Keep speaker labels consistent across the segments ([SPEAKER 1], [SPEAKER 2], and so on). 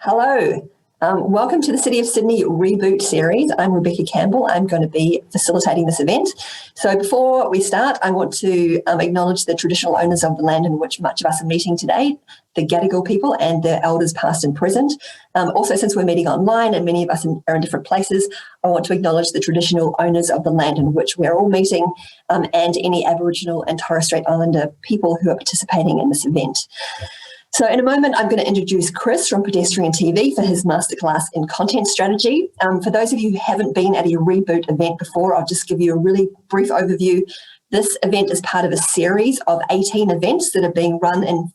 [SPEAKER 1] Hello. Welcome to the City of Sydney Reboot series. I'm Rebekah Campbell. I'm going to be facilitating this event. So before we start, I want to acknowledge the traditional owners of the land in which much of us are meeting today, the Gadigal people and their elders past and present. Also, since we're meeting online and many of us are in different places, I want to acknowledge the traditional owners of the land in which we're all meeting and any Aboriginal and Torres Strait Islander people who are participating in this event. So in a moment, I'm going to introduce Chris from Pedestrian TV for his masterclass in content strategy. For those of you who haven't been at a Reboot event before, I'll just give you a really brief overview. This event is part of a series of 18 events that are being run in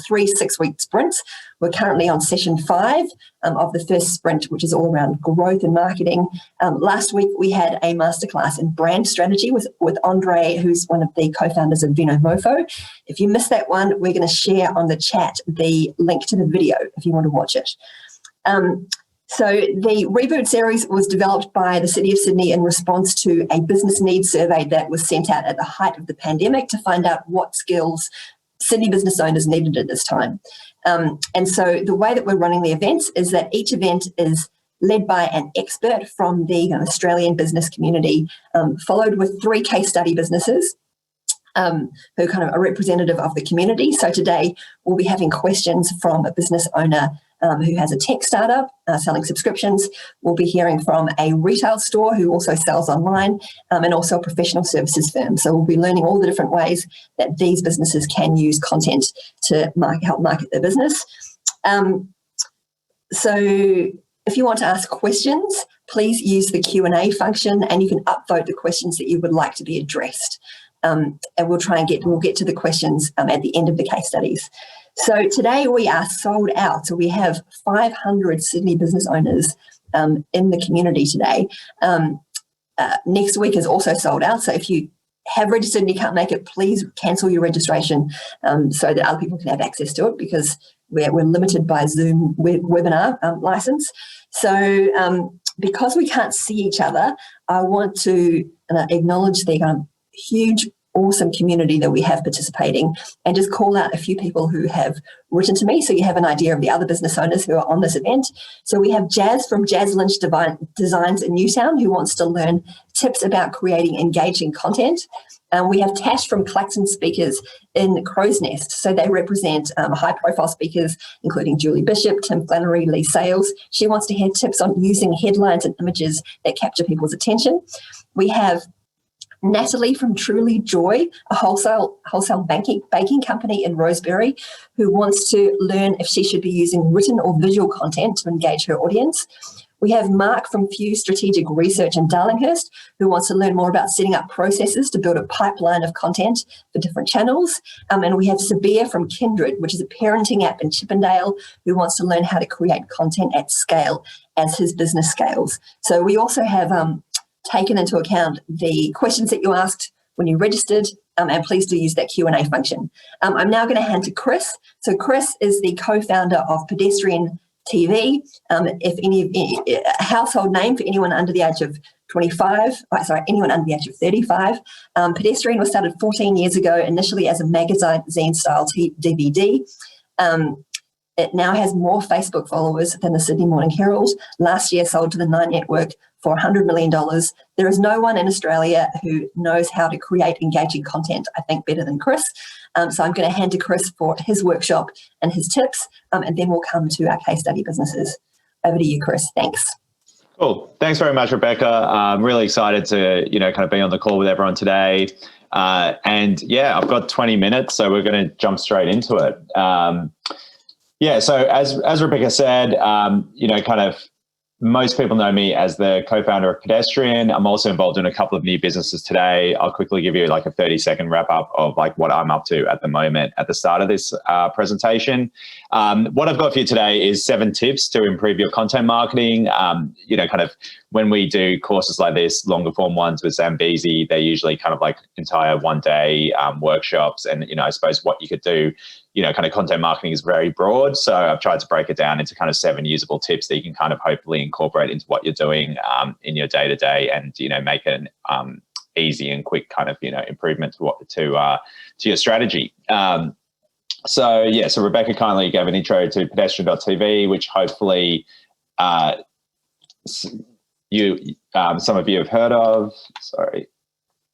[SPEAKER 1] 3 6-week sprints. We're currently on session 5 of the first sprint, which is all around growth and marketing. Last week, we had a masterclass in brand strategy with Andre, who's one of the co-founders of Vino Mofo. If you missed that one, we're going to share on the chat the link to the video if you want to watch it. So the Reboot series was developed by the City of Sydney in response to a business needs survey that was sent out at the height of the pandemic to find out what skills Sydney business owners needed at this time. And so the way that we're running the events is that each event is led by an expert from the Australian business community, followed with 3 case study businesses who kind of are representative of the community. So today we'll be having questions from a business owner who has a tech startup selling subscriptions. We'll be hearing from a retail store who also sells online and also a professional services firm. So we'll be learning all the different ways that these businesses can use content to help market their business. So if you want to ask questions, please use the Q&A function and you can upvote the questions that you would like to be addressed. And we'll get to the questions at the end of the case studies. So today we are sold out. So we have 500 Sydney business owners in the community today. Next week is also sold out. So if you have registered and you can't make it, please cancel your registration so that other people can have access to it, because we're limited by Zoom webinar license. So because we can't see each other, I want to acknowledge the huge awesome community that we have participating and just call out a few people who have written to me so you have an idea of the other business owners who are on this event. So we have Jazz from Jazz Lynch Designs in Newtown who wants to learn tips about creating engaging content. We have Tash from Claxon Speakers in Crow's Nest. So they represent high-profile speakers, including Julie Bishop, Tim Flannery, Lee Sales. She wants to hear tips on using headlines and images that capture people's attention. We have Natalie from Truly Joy, a wholesale baking company in Rosebery, who wants to learn if she should be using written or visual content to engage her audience. We have Mark from Fuse Strategic Research in Darlinghurst, who wants to learn more about setting up processes to build a pipeline of content for different channels. And we have Sabir from Kindred, which is a parenting app in Chippendale, who wants to learn how to create content at scale as his business scales. So we also have taken into account the questions that you asked when you registered, and please do use that Q&A function. I'm now going to hand to Chris. So Chris is the co-founder of Pedestrian TV. A household name for anyone under the age of 25, anyone under the age of 35. Pedestrian was started 14 years ago, initially as a magazine-style DVD. It now has more Facebook followers than the Sydney Morning Herald. Last year sold to the Nine Network for $100 million. There is no one in Australia who knows how to create engaging content, I think, better than Chris. So I'm going to hand to Chris for his workshop and his tips, and then we'll come to our case study businesses. Over to you, Chris. Thanks.
[SPEAKER 2] Cool. Thanks very much, Rebekah. I'm really excited to, kind of be on the call with everyone today. And yeah, I've got 20 minutes, so we're going to jump straight into it. So as Rebekah said, kind of most people know me as the co-founder of Pedestrian. I'm also involved in a couple of new businesses today. I'll quickly give you like a 30-second wrap up of like what I'm up to at the moment at the start of this presentation. What I've got for you today is 7 tips to improve your content marketing. Kind of when we do courses like this, longer form ones with Zambesi, they're usually kind of like entire one-day workshops. And, I suppose what you could do, kind of content marketing is very broad. So I've tried to break it down into kind of 7 usable tips that you can kind of hopefully incorporate into what you're doing in your day-to-day and, make an easy and quick kind of, improvement to your strategy. So Rebekah kindly gave an intro to pedestrian.tv, which hopefully some of you have heard of. Sorry.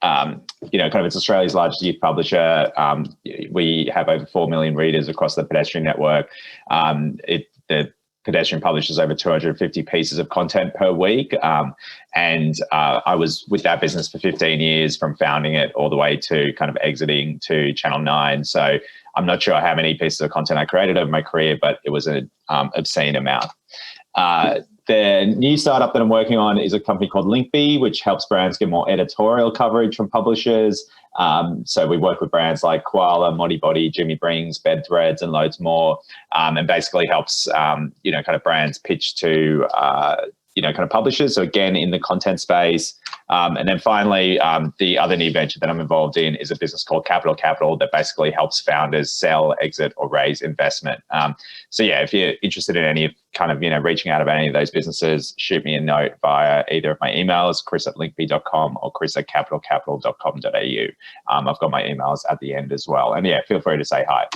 [SPEAKER 2] Kind of it's Australia's largest youth publisher. We have over 4 million readers across the Pedestrian network. The Pedestrian publishes over 250 pieces of content per week. And I was with that business for 15 years, from founding it all the way to kind of exiting to Channel 9. So I'm not sure how many pieces of content I created over my career, but it was an obscene amount. The new startup that I'm working on is a company called Linkbee, which helps brands get more editorial coverage from publishers. So we work with brands like Koala, Modibody, Jimmy Brings, Bed Threads, and loads more, and basically helps, kind of brands pitch to, kind of publishers. So again, in the content space. And then finally, the other new venture that I'm involved in is a business called Capital that basically helps founders sell, exit, or raise investment. If you're interested in any of kind of, reaching out about any of those businesses, shoot me a note via either of my emails, chris@linkbee.com or chris@capitalcapital.com.au. I've got my emails at the end as well. And feel free to say hi.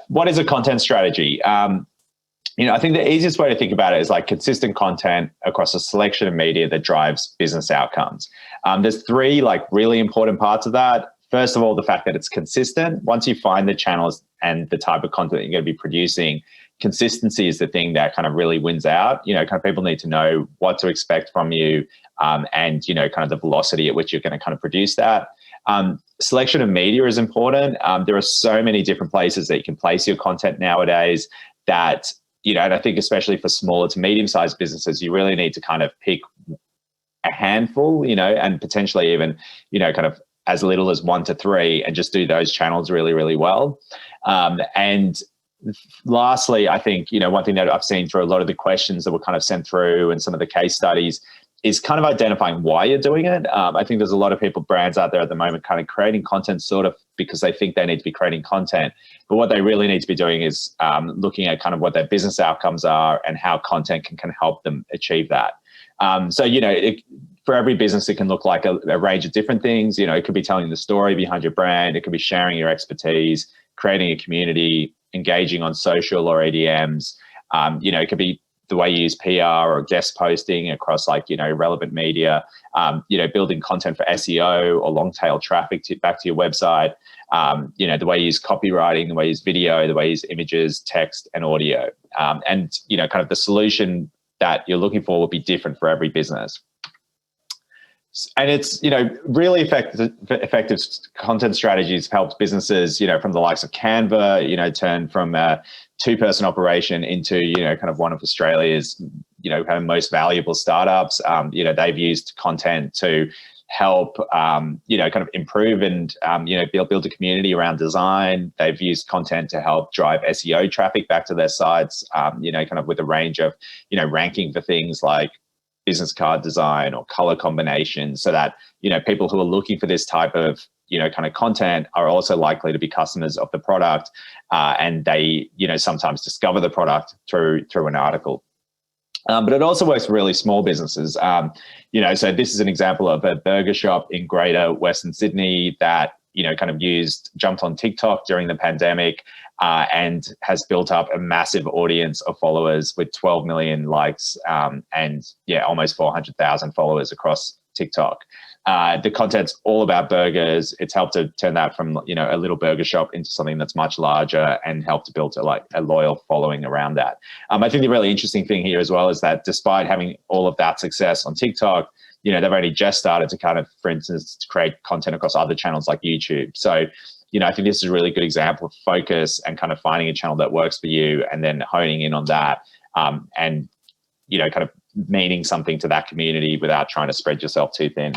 [SPEAKER 2] What is a content strategy? I think the easiest way to think about it is like consistent content across a selection of media that drives business outcomes. There's three really important parts of that. First of all, the fact that it's consistent. Once you find the channels and the type of content that you're going to be producing, consistency is the thing that kind of really wins out. Kind of people need to know what to expect from you, and kind of the velocity at which you're going to kind of produce that. Selection of media is important. There are so many different places that you can place your content nowadays that, and I think especially for smaller to medium-sized businesses, you really need to kind of pick a handful, and potentially even, kind of as little as 1 to 3, and just do those channels really, really well. And lastly, I think, one thing that I've seen through a lot of the questions that were kind of sent through and some of the case studies is kind of identifying why you're doing it. I think there's a lot of brands out there at the moment kind of creating content sort of because they think they need to be creating content. But what they really need to be doing is looking at kind of what their business outcomes are and how content can help them achieve that. For every business, it can look like a range of different things. It could be telling the story behind your brand. It could be sharing your expertise, creating a community, engaging on social or ADMs. It could be the way you use PR or guest posting across relevant media, building content for SEO or long tail traffic back to your website, the way you use copywriting, the way you use video, the way you use images, text, and audio. And kind of the solution that you're looking for will be different for every business. And it's, really effective content strategies helps businesses, from the likes of Canva, turn from a 2-person operation into, kind of one of Australia's, kind of most valuable startups. They've used content to help, kind of improve and, build a community around design. They've used content to help drive SEO traffic back to their sites, kind of with a range of, ranking for things like business card design or color combinations, so that people who are looking for this type of kind of content are also likely to be customers of the product, and they sometimes discover the product through an article. But it also works for really small businesses. So this is an example of a burger shop in Greater Western Sydney that kind of jumped on TikTok during the pandemic, and has built up a massive audience of followers with 12 million likes, and almost 400,000 followers across TikTok. The content's all about burgers. It's helped to turn that from a little burger shop into something that's much larger, and helped to build a loyal following around that. I think the really interesting thing here as well is that despite having all of that success on TikTok, they've only just started to kind of, for instance, to create content across other channels like YouTube. So, I think this is a really good example of focus and kind of finding a channel that works for you, and then honing in on that, and, kind of meaning something to that community without trying to spread yourself too thin.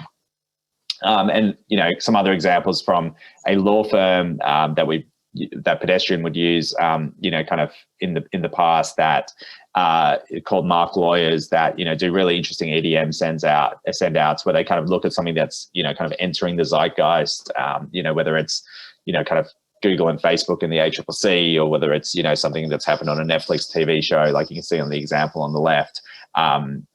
[SPEAKER 2] And, some other examples from a law firm that Pedestrian would use, kind of in the past, that called Mark Lawyers, that do really interesting EDM send outs where they kind of look at something that's kind of entering the zeitgeist, whether it's kind of Google and Facebook and the ACCC, or whether it's something that's happened on a Netflix TV show, like you can see on the example on the left, and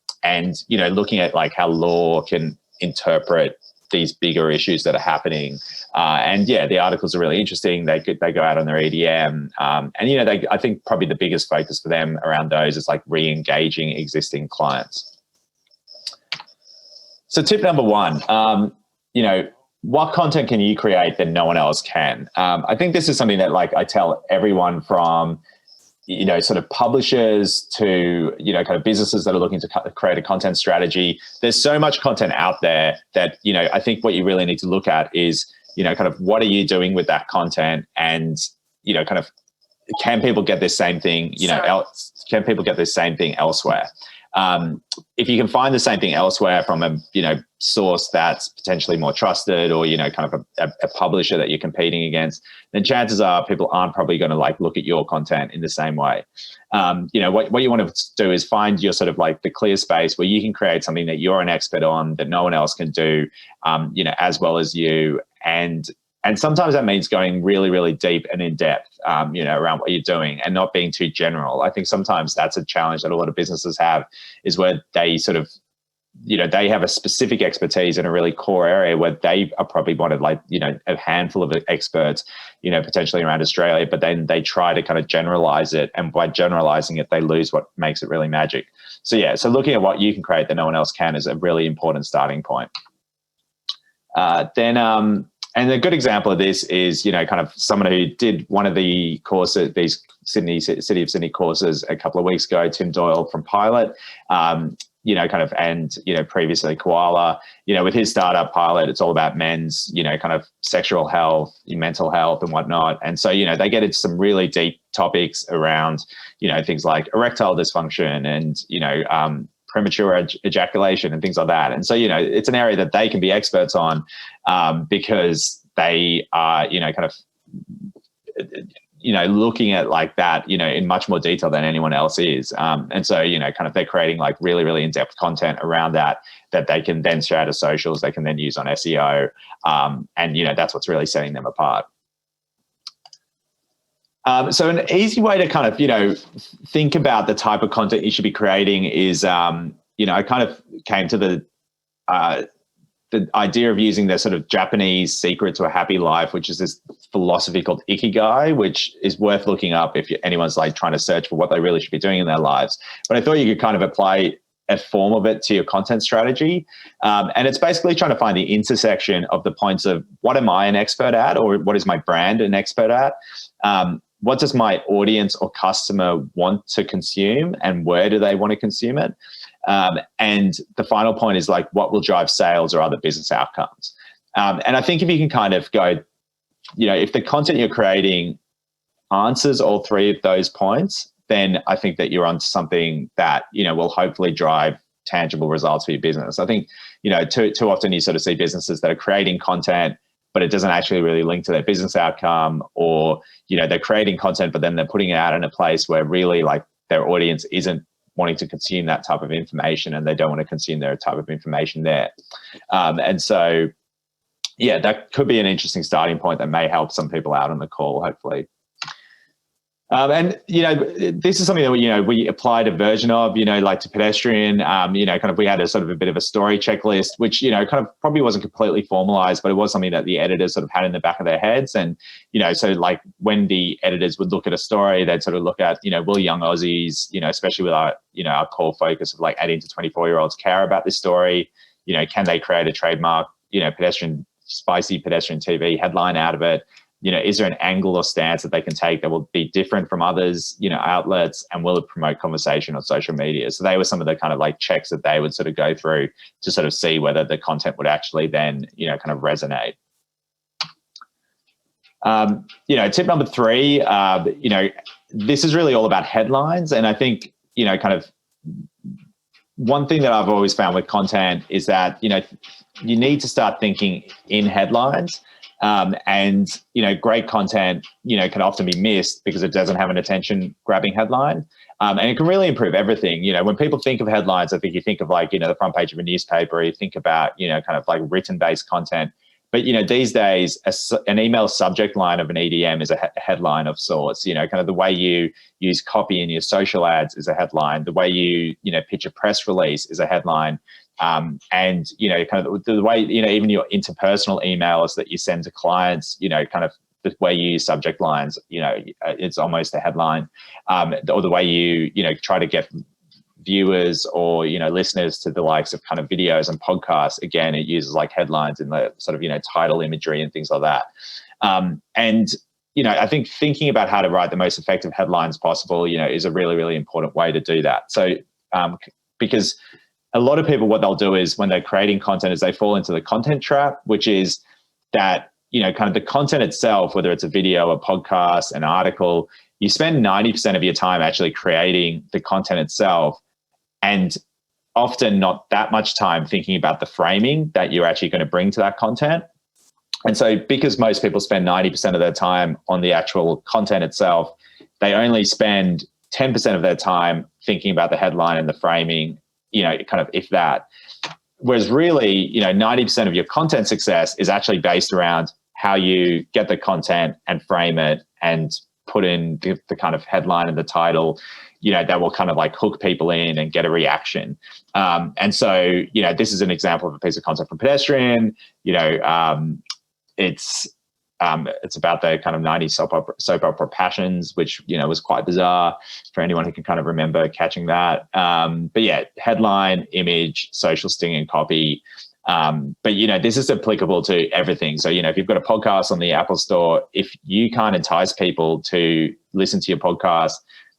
[SPEAKER 2] looking at how law can interpret these bigger issues that are happening. And yeah, the articles are really interesting. They go out on their EDM. And, I think probably the biggest focus for them around those is like re-engaging existing clients. So tip number one, what content can you create that no one else can? I think this is something that like I tell everyone from, sort of publishers to, kind of businesses that are looking to create a content strategy. There's so much content out there that, I think what you really need to look at is, kind of what are you doing with that content, and, kind of can people get this same thing, can people get this same thing elsewhere? If you can find the same thing elsewhere from a, source that's potentially more trusted, or, kind of a publisher that you're competing against, then chances are people aren't probably going to like look at your content in the same way. What you want to do is find your sort of like the clear space where you can create something that you're an expert on that no one else can do, as well as you. And sometimes that means going really, really deep and in depth, around what you're doing, and not being too general. I think sometimes that's a challenge that a lot of businesses have, is where they sort of, they have a specific expertise in a really core area where they are probably one of like, a handful of experts, potentially around Australia, but then they try to kind of generalize it. And by generalizing it, they lose what makes it really magic. So yeah, so looking at what you can create that no one else can is a really important starting point. And a good example of this is, kind of someone who did one of the courses, these City of Sydney courses a couple of weeks ago, Tim Doyle from Pilot, previously Koala, with his startup Pilot, it's all about men's, kind of sexual health, mental health and whatnot. And so, they get into some really deep topics around, things like erectile dysfunction and, premature ejaculation and things like that. And so, it's an area that they can be experts on, because they are, kind of, looking at like that, in much more detail than anyone else is. And so, kind of they're creating like really, really in-depth content around that they can then share to socials, they can then use on SEO. And, that's what's really setting them apart. So an easy way to kind of, think about the type of content you should be creating is, I kind of came to the idea of using the sort of Japanese secret to a happy life, which is this philosophy called Ikigai, which is worth looking up if anyone's like trying to search for what they really should be doing in their lives. But I thought you could kind of apply a form of it to your content strategy. And it's basically trying to find the intersection of the points of what am I an expert at, or what is my brand an expert at? What does my audience or customer want to consume, and where do they want to consume it? And the final point is like, what will drive sales or other business outcomes? And I think if you can kind of go, if the content you're creating answers all three of those points, then I think that you're onto something that, will hopefully drive tangible results for your business. I think, too often you sort of see businesses that are creating content, but it doesn't actually really link to their business outcome, or, they're creating content, but then they're putting it out in a place where really like their audience isn't wanting to consume that type of information, and they don't want to consume their type of information there. And so, yeah, that could be an interesting starting point that may help some people out on the call, hopefully. And, this is something that, we applied a version of, like to pedestrian, kind of, we had a sort of a bit of a story checklist, which, kind of probably wasn't completely formalized, but it was something that the editors sort of had in the back of their heads. And, so like when the editors would look at a story, they'd sort of look at, will young Aussies, especially with our, our core focus of like 18 to 24-year-olds care about this story? Can they create a trademark, spicy pedestrian TV headline out of it? Is there an angle or stance that they can take that will be different from others, outlets, and will it promote conversation on social media? So they were some of the kind of like checks that they would sort of go through to sort of see whether the content would actually then, kind of resonate. Tip number 3, this is really all about headlines. And I think, kind of one thing that I've always found with content is that, you need to start thinking in headlines. And, great content, can often be missed because it doesn't have an attention-grabbing headline. And it can really improve everything. When people think of headlines, I think you think of like, the front page of a newspaper, you think about, kind of like written-based content. But, these days, an email subject line of an EDM is a headline of sorts. Kind of the way you use copy in your social ads is a headline. The way you, pitch a press release is a headline. And, kind of the way, even your interpersonal emails that you send to clients, kind of the way you use subject lines, it's almost a headline. Or the way you, try to get viewers or listeners to the likes of kind of videos and podcasts, again, it uses like headlines in the sort of title imagery and things like that. And I think thinking about how to write the most effective headlines possible is a really, really important way to do that. So because a lot of people, what they'll do is when they're creating content is they fall into the content trap, which is that kind of the content itself, whether it's a video, a podcast, an article, you spend 90% of your time actually creating the content itself, and often not that much time thinking about the framing that you're actually going to bring to that content. And so because most people spend 90% of their time on the actual content itself, they only spend 10% of their time thinking about the headline and the framing, kind of if that. Whereas really, 90% of your content success is actually based around how you get the content and frame it and put in the kind of headline and the title, that will kind of like hook people in and get a reaction. And so, this is an example of a piece of content from Pedestrian. It's about the kind of 90s soap opera Passions, which, was quite bizarre for anyone who can kind of remember catching that. But yeah, headline, image, social sting and copy. But, this is applicable to everything. So, if you've got a podcast on the Apple Store, if you can't entice people to listen to your podcast,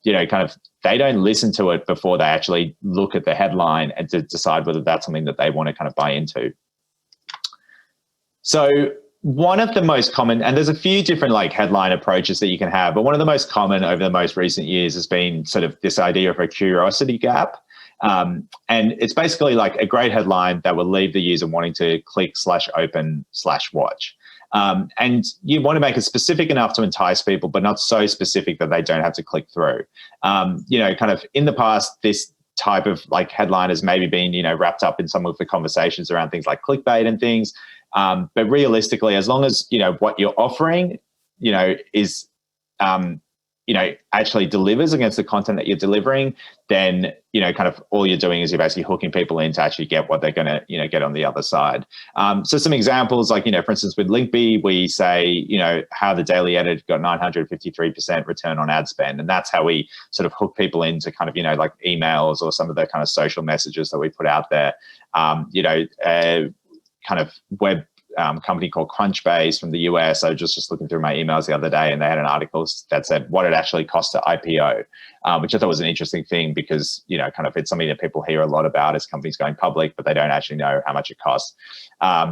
[SPEAKER 2] kind of they don't listen to it before they actually look at the headline and to decide whether that's something that they want to kind of buy into. So one of the most common, and there's a few different like headline approaches that you can have, but one of the most common over the most recent years has been sort of this idea of a curiosity gap. And it's basically like a great headline that will leave the user wanting to click /open/watch. And you want to make it specific enough to entice people, but not so specific that they don't have to click through. Kind of in the past, this type of like headline has maybe been, wrapped up in some of the conversations around things like clickbait and things. But realistically, as long as, what you're offering, is, actually delivers against the content that you're delivering, then, kind of all you're doing is you're basically hooking people in to actually get what they're going to, get on the other side. So some examples like, for instance, with Linkbee, we say, how the daily edit got 953% return on ad spend. And that's how we sort of hook people into kind of, like emails or some of the kind of social messages that we put out there. Kind of web company called Crunchbase from the US. I was just looking through my emails the other day, and they had an article that said what it actually cost to IPO, which I thought was an interesting thing because, kind of it's something that people hear a lot about as companies going public, but they don't actually know how much it costs.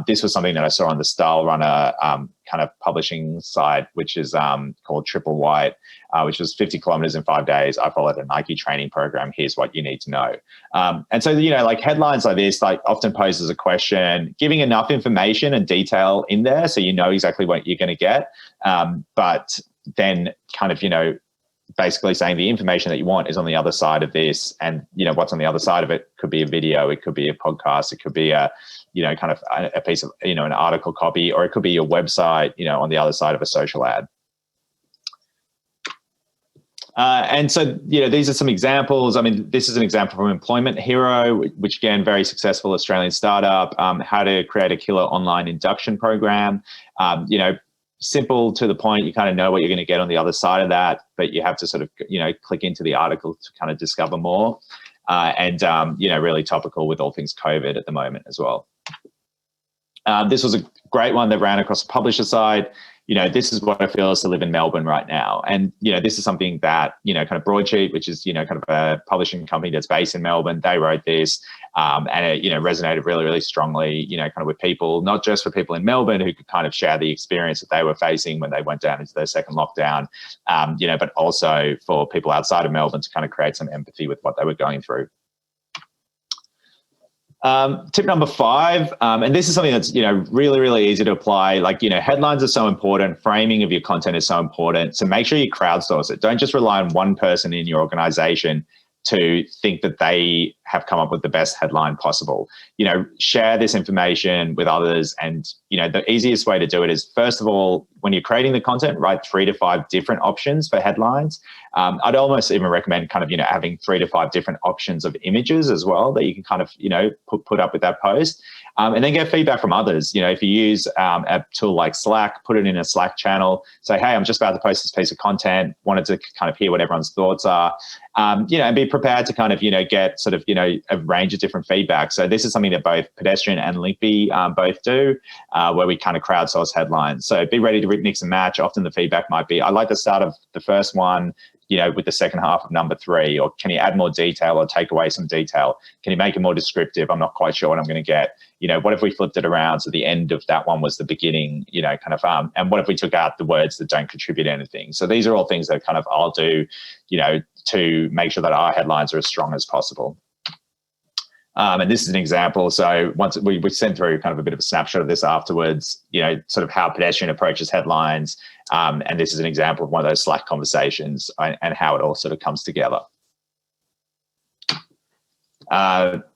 [SPEAKER 2] This was something that I saw on the Style Runner kind of publishing site, which is called Triple White, which was 50 kilometers in 5 days. I followed a Nike training program. Here's what you need to know. And so, like headlines like this, like often poses a question, giving enough information and detail in there so you know exactly what you're going to get. But then kind of, basically saying the information that you want is on the other side of this. And, what's on the other side of it could be a video, it could be a podcast, it could be a, kind of a piece of, an article copy, or it could be your website, on the other side of a social ad. And so, these are some examples. I mean, this is an example from Employment Hero, which again, very successful Australian startup, how to create a killer online induction program. Simple to the point, you kind of know what you're going to get on the other side of that, but you have to sort of, click into the article to kind of discover more. And really topical with all things COVID at the moment as well. This was a great one that ran across the publisher side. This is what I feel is to live in Melbourne right now. And, this is something that, kind of Broadsheet, which is, kind of a publishing company that's based in Melbourne, they wrote this and it, resonated really, really strongly, kind of with people, not just for people in Melbourne who could kind of share the experience that they were facing when they went down into their second lockdown, but also for people outside of Melbourne to kind of create some empathy with what they were going through. Tip number 5, and this is something that's, really, really easy to apply. Like, headlines are so important. Framing of your content is so important. So make sure you crowdsource it. Don't just rely on one person in your organization to think that they have come up with the best headline possible. Share this information with others. And, the easiest way to do it is, first of all, when you're creating the content, write 3 to 5 different options for headlines. I'd almost even recommend having 3 to 5 different options of images as well that you can put up with that post. And then get feedback from others. If you use a tool like Slack, put it in a Slack channel, say, hey, I'm just about to post this piece of content, wanted to hear what everyone's thoughts are, and be prepared to get a range of different feedback. So this is something that both Pedestrian and Linkbee both do, where we crowdsource headlines. So be ready to mix and match. Often the feedback might be, I like the start of the first one, with the second half of number 3, or can you add more detail or take away some detail? Can you make it more descriptive? I'm not quite sure what I'm going to get. What if we flipped it around so the end of that one was the beginning, and what if we took out the words that don't contribute anything? So these are all things that I'll do, to make sure that our headlines are as strong as possible. And this is an example. So once we sent through a bit of a snapshot of this afterwards, how Pedestrian approaches headlines. And this is an example of one of those Slack conversations and how it all comes together.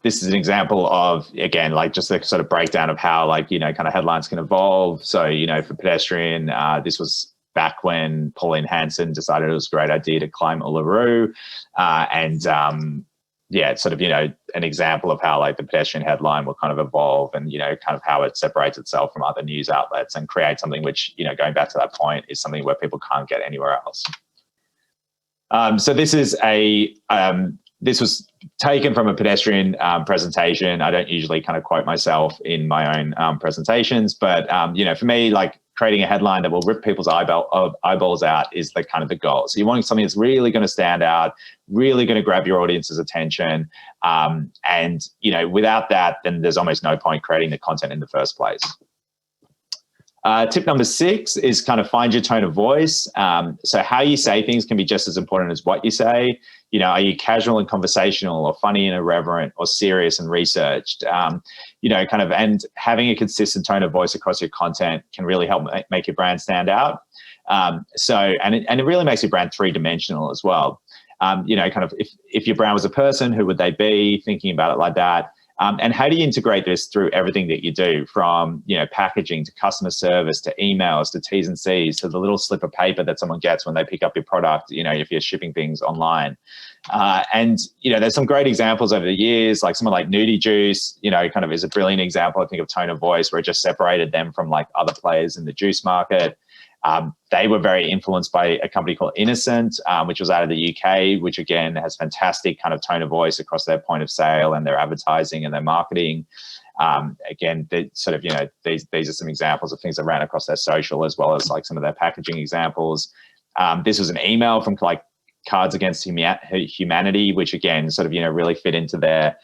[SPEAKER 2] This is an example of, again, just a breakdown of how headlines can evolve. So, for Pedestrian, this was back when Pauline Hanson decided it was a great idea to climb Uluru. It's an example of how the Pedestrian headline will evolve and, how it separates itself from other news outlets and create something which, going back to that point, is something where people can't get anywhere else. So this is this was taken from a Pedestrian presentation. I don't usually quote myself in my own presentations, but, for me, creating a headline that will rip people's eyeballs out is the goal. So you want something that's really going to stand out, really going to grab your audience's attention. And, without that, then there's almost no point creating the content in the first place. Tip number 6 is find your tone of voice. So how you say things can be just as important as what you say. Are you casual and conversational, or funny and irreverent, or serious and researched? And having a consistent tone of voice across your content can really help make your brand stand out. And it really makes your brand 3-dimensional as well. If your brand was a person, who would they be? Thinking about it like that. And how do you integrate this through everything that you do, from packaging to customer service to emails to T's and C's to the little slip of paper that someone gets when they pick up your product, if you're shipping things online. And there's some great examples over the years, like someone like Nudie Juice, is a brilliant example, I think, of tone of voice, where it just separated them from other players in the juice market. They were very influenced by a company called Innocent, which was out of the UK, which again has fantastic tone of voice across their point of sale and their advertising and their marketing. Again, these are some examples of things that ran across their social, as well as some of their packaging examples. This was an email from Cards Against Humanity, which again really fit into their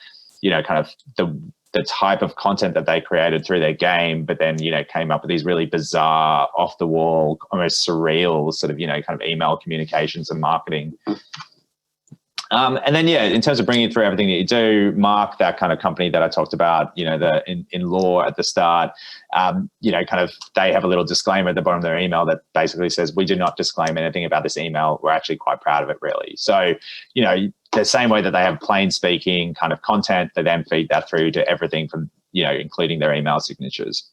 [SPEAKER 2] the type of content that they created through their game, but then, came up with these really bizarre, off the wall, almost surreal email communications and marketing. And then, in terms of bringing through everything that you do, Mark, that company that I talked about, in law at the start, they have a little disclaimer at the bottom of their email that basically says, we do not disclaim anything about this email. We're actually quite proud of it, really. So, the same way that they have plain speaking content, they then feed that through to everything from, including their email signatures.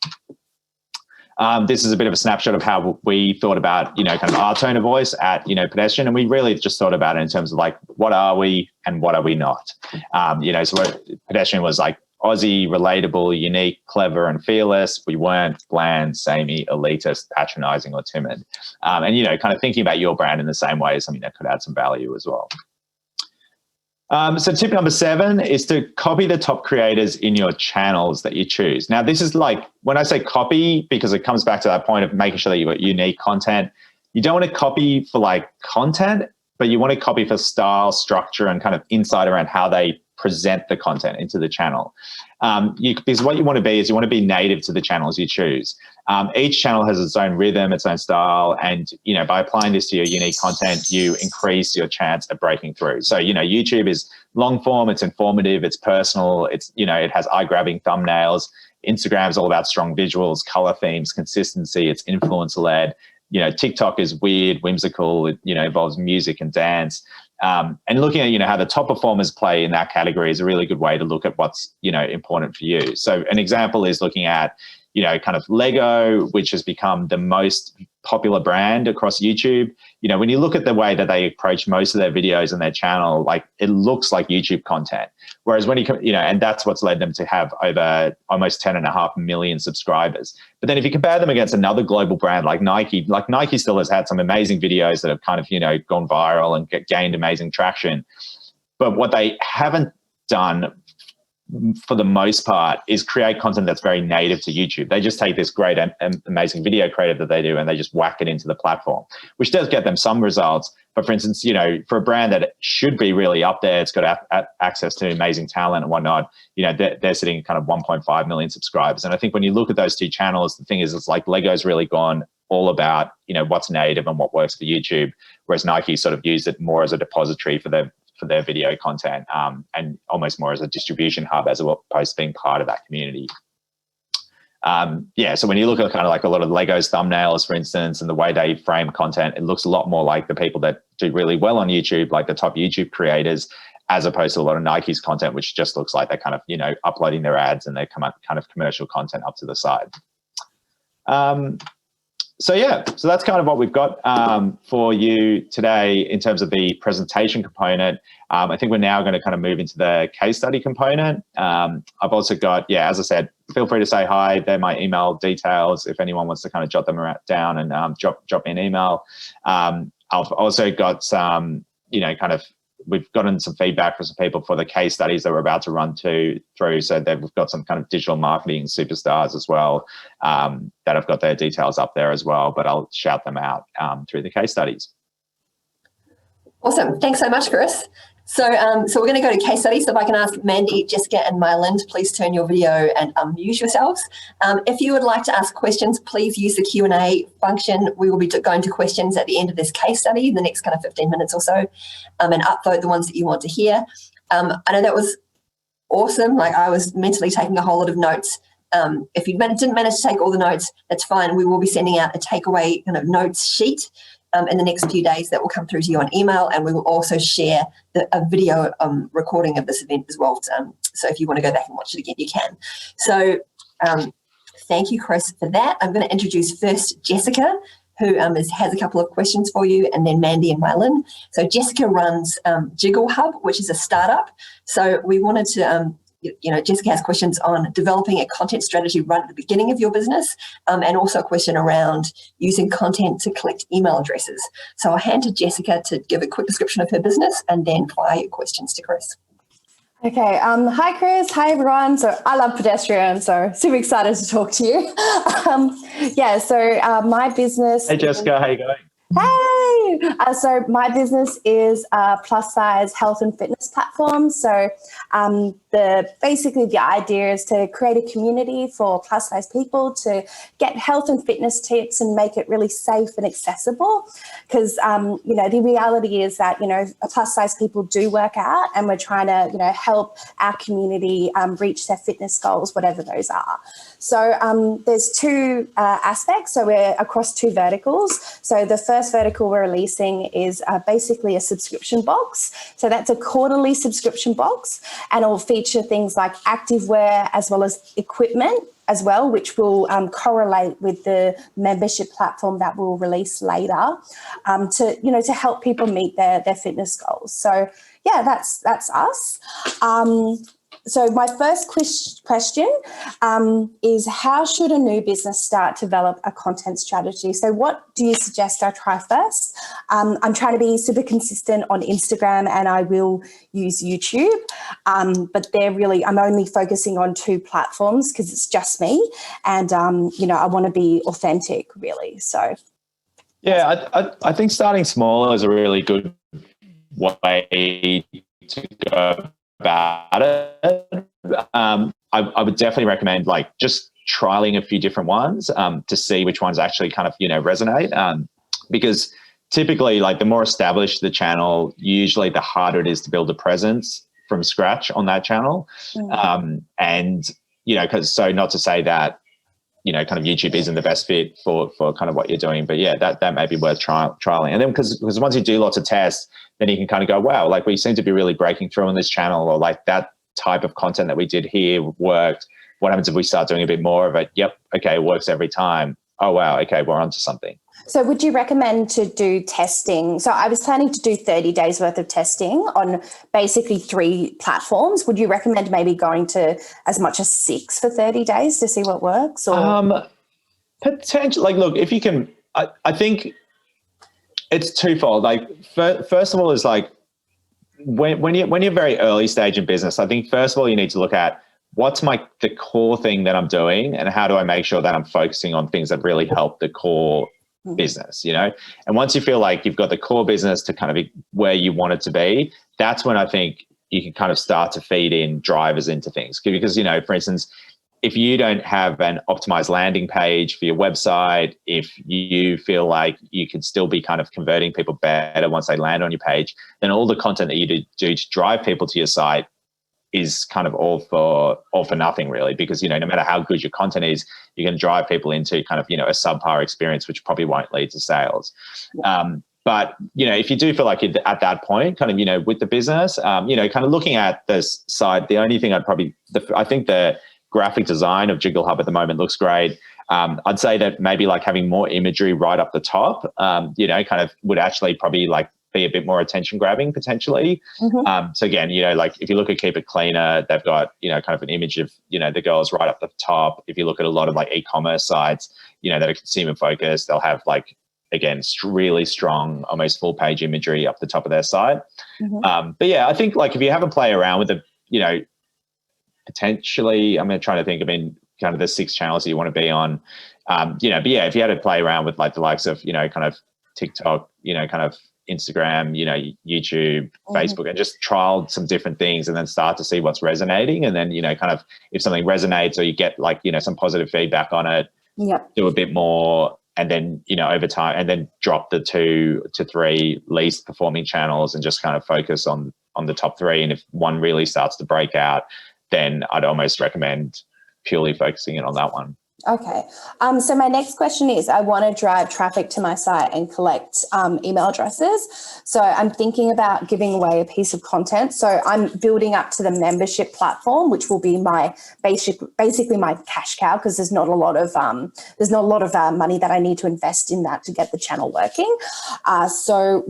[SPEAKER 2] This is a bit of a snapshot of how we thought about, our tone of voice at, Pedestrian. And we really just thought about it in terms of what are we and what are we not? So Pedestrian was Aussie, relatable, unique, clever, and fearless. We weren't bland, samey, elitist, patronizing, or timid. And, thinking about your brand in the same way is something that could add some value as well. So tip number 7 is to copy the top creators in your channels that you choose. Now, this is when I say copy, because it comes back to that point of making sure that you've got unique content. You don't want to copy for content, but you want to copy for style, structure, and insight around how they present the content into the channel. Because what you want to be is you want to be native to the channels you choose. Each channel has its own rhythm, its own style, and by applying this to your unique content, you increase your chance of breaking through. So YouTube is long form, it's informative, it's personal, it's it has eye-grabbing thumbnails. Instagram is all about strong visuals, color themes, consistency, it's influencer led. TikTok is weird, whimsical, it involves music and dance. And looking at, how the top performers play in that category is a really good way to look at what's, important for you. So an example is looking at, kind of Lego, which has become the most popular brand across YouTube. When you look at the way that they approach most of their videos on their channel, like it looks like YouTube content. Whereas when and that's what's led them to have over almost 10.5 million subscribers. But then if you compare them against another global brand like Nike still has had some amazing videos that have kind of, gone viral and gained amazing traction. But what they haven't done for the most part is create content that's very native to YouTube. They just take this great amazing video creative that they do and they just whack it into the platform, which does get them some results. But for instance, for a brand that should be really up there, it's got access to amazing talent and whatnot, they're sitting at kind of 1.5 million subscribers. And I think when you look at those two channels, the thing is, it's like Lego's really gone all about, what's native and what works for YouTube, whereas Nike sort of used it more as a depository for their video content, and almost more as a distribution hub as opposed to being part of that community. So when you look at kind of like a lot of Lego's thumbnails, for instance, and the way they frame content, it looks a lot more like the people that do really well on YouTube, like the top YouTube creators, as opposed to a lot of Nike's content, which just looks like they're kind of, uploading their ads and they come up kind of commercial content up to the side. So that's kind of what we've got for you today in terms of the presentation component. I think we're now going to kind of move into the case study component. I've also got, as I said, feel free to say hi. They're my email details if anyone wants to kind of jot them down and drop me an email. I've also got some, we've gotten some feedback from some people for the case studies that we're about to run through. So we've got some kind of digital marketing superstars as well that have got their details up there as well, but I'll shout them out through the case studies.
[SPEAKER 1] Awesome. Thanks so much, Chris. So we're going to go to case studies. So if I can ask Mandy, Jessica and Mylan to please turn your video and unmute yourselves. If you would like to ask questions, please use the Q&A function. We will be going to questions at the end of this case study in the next kind of 15 minutes or so, and upvote the ones that you want to hear. I know that was awesome. Like I was mentally taking a whole lot of notes. If you didn't manage to take all the notes, that's fine. We will be sending out a takeaway kind of notes sheet in the next few days that will come through to you on email, and we will also share a video recording of this event as well. So if you want to go back and watch it again, you can. So thank you, Chris, for that. I'm going to introduce first Jessica, who has a couple of questions for you, and then Mandy and Mylan. So Jessica runs Jiggle Hub, which is a startup. So we wanted to Jessica has questions on developing a content strategy right at the beginning of your business, and also a question around using content to collect email addresses. So I'll hand to Jessica to give a quick description of her business and then fire your questions to Chris.
[SPEAKER 3] Okay. Hi, Chris. Hi, everyone. So I love pedestrians, so super excited to talk to you. My business...
[SPEAKER 2] Hey, Jessica. How you going?
[SPEAKER 3] Hey! So my business is a plus-size health and fitness platform. So the idea is to create a community for plus-size people to get health and fitness tips and make it really safe and accessible. Because, the reality is that, plus-size people do work out, and we're trying to, help our community reach their fitness goals, whatever those are. So there's two aspects. So we're across two verticals. So the first vertical we're releasing is basically a subscription box. So that's a quarterly subscription box, and it'll feature things like activewear as well as equipment as well, which will correlate with the membership platform that we'll release later to help people meet their fitness goals. So that's us. So my first question is, how should a new business start to develop a content strategy? So what do you suggest I try first? I'm trying to be super consistent on Instagram, and I will use YouTube, but I'm only focusing on two platforms because it's just me, and I want to be authentic, really. So
[SPEAKER 2] I think starting small is a really good way to go about it. I would definitely recommend just trialing a few different ones to see which ones actually kind of resonate, because typically the more established the channel, usually the harder it is to build a presence from scratch on that channel. And because, so not to say that kind of YouTube isn't the best fit for kind of what you're doing. But yeah, that may be worth trialing. And then because once you do lots of tests, then you can kind of go, wow, like we seem to be really breaking through on this channel, or like that type of content that we did here worked. What happens if we start doing a bit more of it? Yep. Okay. It works every time. Oh, wow. Okay. We're onto something.
[SPEAKER 3] So would you recommend to do testing? So I was planning to do 30 days worth of testing on basically 3 platforms. Would you recommend maybe going to as much as 6 for 30 days to see what works? Or
[SPEAKER 2] potentially, like, look, if you can, I think it's twofold. Like, first of all, is like when you're very early stage in business, I think first of all you need to look at what's the core thing that I'm doing, and how do I make sure that I'm focusing on things that really help the core business, and once you feel like you've got the core business to kind of be where you want it to be, that's when I think you can kind of start to feed in drivers into things. Because, for instance, if you don't have an optimized landing page for your website, if you feel like you could still be kind of converting people better once they land on your page, then all the content that you do to drive people to your site is kind of all for nothing, really, because no matter how good your content is, you're going to drive people into kind of a subpar experience, which probably won't lead to sales. But if you do feel like you're at that point, kind of with the business, kind of looking at this side, the only thing I think the graphic design of Jiggle Hub at the moment looks great. I'd say that maybe like having more imagery right up the top, kind of would actually probably like be a bit more attention grabbing potentially. So again, like if you look at Keep It Cleaner, they've got, kind of an image of, the girls right up the top. If you look at a lot of like e-commerce sites, that are consumer focused, they'll have like, again, really strong, almost full page imagery up the top of their site. But yeah, I think like if you have a play around with it, potentially, I'm trying to think, kind of the 6 channels that you want to be on, but yeah, if you had to play around with like the likes of, kind of TikTok, kind of Instagram, YouTube, Facebook, and just trial some different things and then start to see what's resonating. And then, kind of if something resonates or you get like, some positive feedback on it, do a bit more. And then, over time, and then drop the 2 to 3 least performing channels and just kind of focus on the top 3. And if one really starts to break out, then I'd almost recommend purely focusing in on that one.
[SPEAKER 3] Okay. So my next question is, I want to drive traffic to my site and collect email addresses. So I'm thinking about giving away a piece of content. So I'm building up to the membership platform, which will be my basically my cash cow, because there's not a lot of money that I need to invest in that to get the channel working. So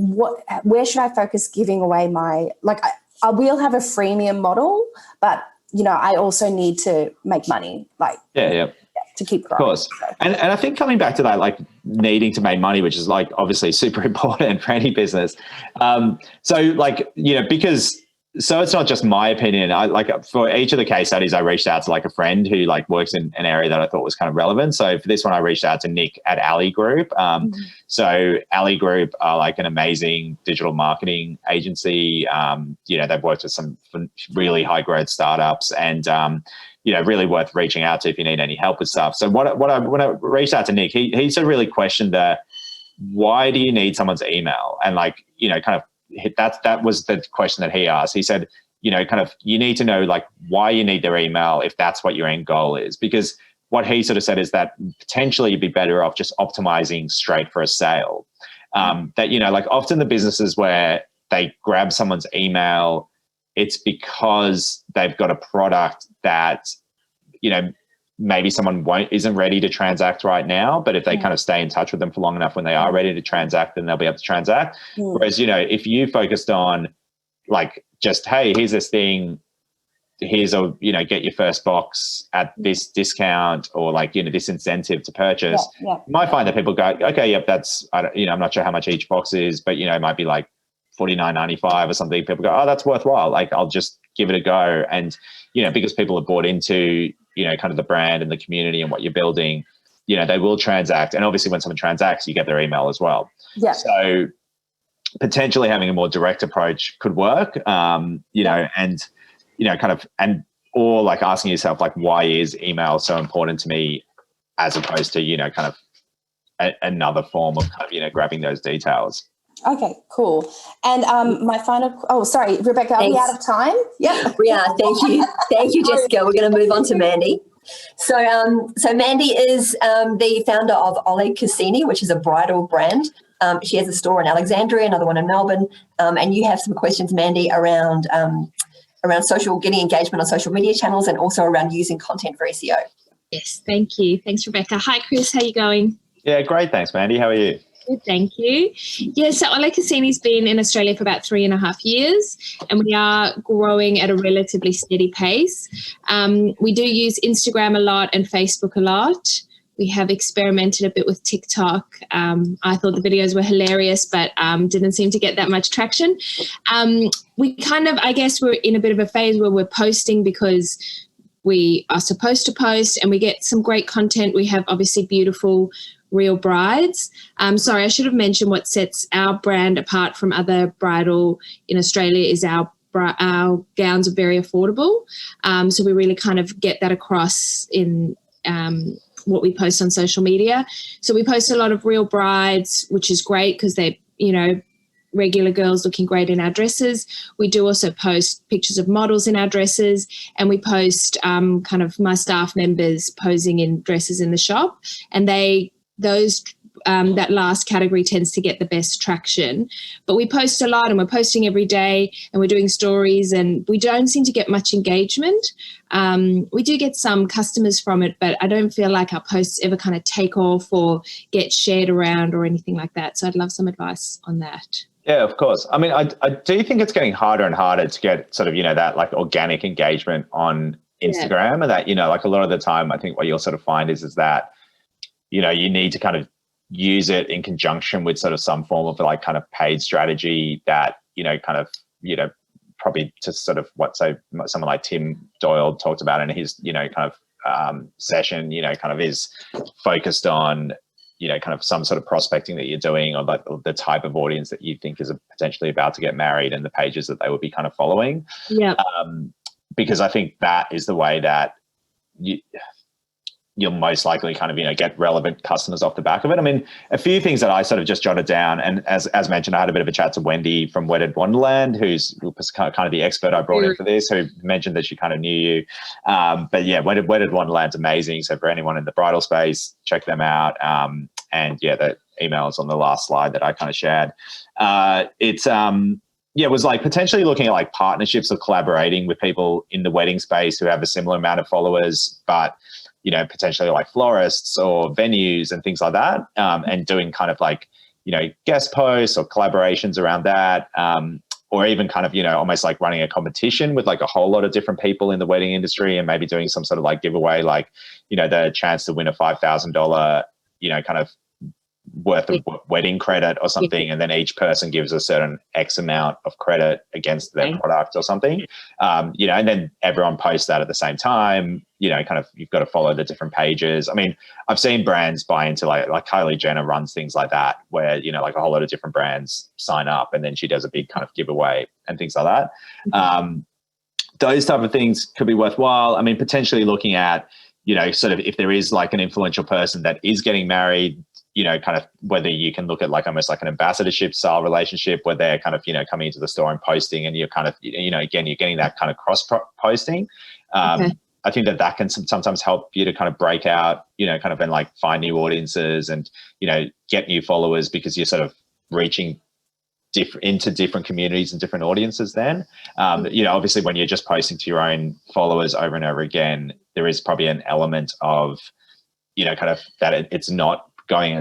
[SPEAKER 3] where should I focus giving away my, like I will have a freemium model, but I also need to make money, like to keep growing.
[SPEAKER 2] Of course. And I think coming back to that, like needing to make money, which is like obviously super important for any business. So like, so it's not just my opinion. I like for each of the case studies, I reached out to like a friend who like works in an area that I thought was kind of relevant. So for this one, I reached out to Nick at Alley Group. So Alley Group are like an amazing digital marketing agency. They've worked with some really high growth startups, and really worth reaching out to if you need any help with stuff. So when I reached out to Nick, he sort of really questioned why do you need someone's email? And like, kind of that was the question that he asked. He said, kind of you need to know like why you need their email if that's what your end goal is. Because what he sort of said is that potentially you'd be better off just optimizing straight for a sale. That, like often the businesses where they grab someone's email, it's because they've got a product that, maybe someone isn't ready to transact right now, but if they kind of stay in touch with them for long enough, when they are ready to transact, then they'll be able to transact. Whereas, if you focused on like just, hey, here's this thing, here's a, get your first box at this discount, or like, this incentive to purchase, you might find that people go, okay, yep, that's, I'm not sure how much each box is, but, it might be like $49.95 or something. People go, oh, that's worthwhile. Like, I'll just give it a go. And, because people have bought into, kind of the brand and the community and what you're building, they will transact. And obviously when someone transacts, you get their email as well. Yeah. So potentially having a more direct approach could work, and, or like asking yourself, like, why is email so important to me, as opposed to, kind of another form of kind of, grabbing those details.
[SPEAKER 3] Okay, cool. And my final, sorry, Rebecca, are we out of time?
[SPEAKER 1] Yeah, we are. Thank you. Thank you, Jessica. We're going to move on to Mandy. So Mandy is the founder of Oleg Cassini, which is a bridal brand. She has a store in Alexandria, another one in Melbourne, and you have some questions, Mandy, around getting engagement on social media channels, and also around using content for SEO.
[SPEAKER 4] Yes, thank you. Thanks, Rebecca. Hi, Chris. How you going?
[SPEAKER 2] Yeah, great. Thanks, Mandy. How are you?
[SPEAKER 4] Good, thank you. Yeah, so Oleg Cassini's been in Australia for about 3.5 years, and we are growing at a relatively steady pace. We do use Instagram a lot and Facebook a lot. We have experimented a bit with TikTok. I thought the videos were hilarious, but didn't seem to get that much traction. We kind of, I guess we're in a bit of a phase where we're posting because we are supposed to post, and we get some great content. We have obviously beautiful real brides. Sorry, I should have mentioned what sets our brand apart from other bridal in Australia is our gowns are very affordable. So we really kind of get that across in what we post on social media. So we post a lot of real brides, which is great because they're, regular girls looking great in our dresses. We do also post pictures of models in our dresses, and we post kind of my staff members posing in dresses in the shop, and that last category tends to get the best traction. But we post a lot, and we're posting every day, and we're doing stories, and we don't seem to get much engagement. We do get some customers from it, but I don't feel like our posts ever kind of take off or get shared around or anything like that. So I'd love some advice on that.
[SPEAKER 2] Yeah, of course. I mean, I do think it's getting harder and harder to get sort of, that like organic engagement on Instagram, and that, like a lot of the time, I think what you'll sort of find is that, you need to kind of use it in conjunction with sort of some form of like kind of paid strategy that, probably to sort of someone like Tim Doyle talked about in his, kind of session, kind of is focused on, kind of some sort of prospecting that you're doing, or like the type of audience that you think is potentially about to get married, and the pages that they would be kind of following.
[SPEAKER 4] Yeah.
[SPEAKER 2] Because I think that is the way that you'll most likely kind of, get relevant customers off the back of it. I mean, a few things that I sort of just jotted down, and as mentioned, I had a bit of a chat to Wendy from Wedded Wonderland, who's kind of the expert I brought in for this, who mentioned that she kind of knew you. But yeah, Wedded Wonderland's amazing. So for anyone in the bridal space, check them out. And yeah, the email's on the last slide that I kind of shared. It was like potentially looking at like partnerships or collaborating with people in the wedding space who have a similar amount of followers, but potentially like florists or venues and things like that, and doing kind of like, guest posts or collaborations around that, or even kind of, almost like running a competition with like a whole lot of different people in the wedding industry, and maybe doing some sort of like giveaway, like, the chance to win a $5,000, kind of worth of wedding credit or something, and then each person gives a certain X amount of credit against their product or something, and then everyone posts that at the same time, kind of, you've got to follow the different pages. I mean, I've seen brands buy into like Kylie Jenner runs things like that, where, like a whole lot of different brands sign up, and then she does a big kind of giveaway and things like that. Mm-hmm. Those type of things could be worthwhile. I mean, potentially looking at, sort of if there is like an influential person that is getting married, kind of whether you can look at like almost like an ambassadorship style relationship where they're kind of, coming into the store and posting, and you're kind of, again, you're getting that kind of cross posting. Okay. I think that can sometimes help you to kind of break out, kind of, and like find new audiences and, get new followers, because you're sort of reaching into different communities and different audiences then. Obviously when you're just posting to your own followers over and over again, there is probably an element of, kind of that it's not going